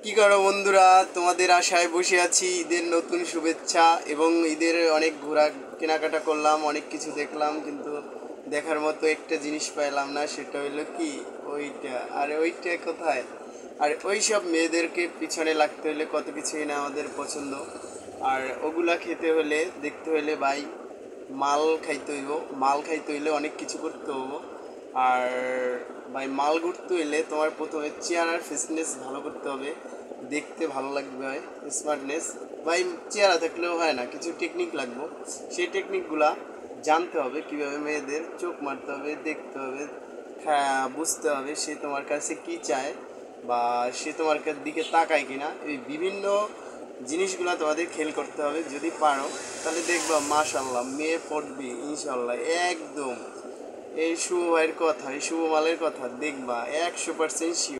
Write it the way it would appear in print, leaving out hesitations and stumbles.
কি করো বন্ধুরা? তোমাদের আশায় বসে আছি। ঈদের নতুন শুভেচ্ছা এবং ঈদের অনেক ঘোরা কেনাকাটা করলাম, অনেক কিছু দেখলাম, কিন্তু দেখার মতো একটা জিনিস পাইলাম না। সেটা হইলো কি? ওইটা। আর ওইটা কোথায়? আর ওই সব মেয়েদেরকে পিছনে লাগতে হলে কত কিছুই না আমাদের পছন্দ। আর ওগুলা খেতে হলে, দেখতে হলে ভাই, মাল খাইতে হইব। মাল খাইতে হইলে অনেক কিছু করতে হইব। আর ভাই, মাল ঘুরতে হইলে তোমার প্রথমে চেহারার ফিটনেস ভালো করতে হবে, দেখতে ভালো লাগবে ভাই, স্মার্টনেস। ভাই, চেহারা থাকলেও হয় না, কিছু টেকনিক লাগবে। সেই টেকনিকগুলা জানতে হবে, কিভাবে মেয়েদের চোখ মারতে হবে, দেখতে হবে, হ্যাঁ বুঝতে হবে সে তোমার কাছে কি চায়, বা সে তোমার দিকে তাকায় কিনা। এই বিভিন্ন জিনিসগুলো তোমাদের খেল করতে হবে। যদি পারো তাহলে দেখবা মাশাল্লাহ মেয়ে পড়বি ইনশাল্লাহ একদম। এই শুভ ভাইয়ের কথা, এই শুভ মালের কথা দেখবা 100% শিওর।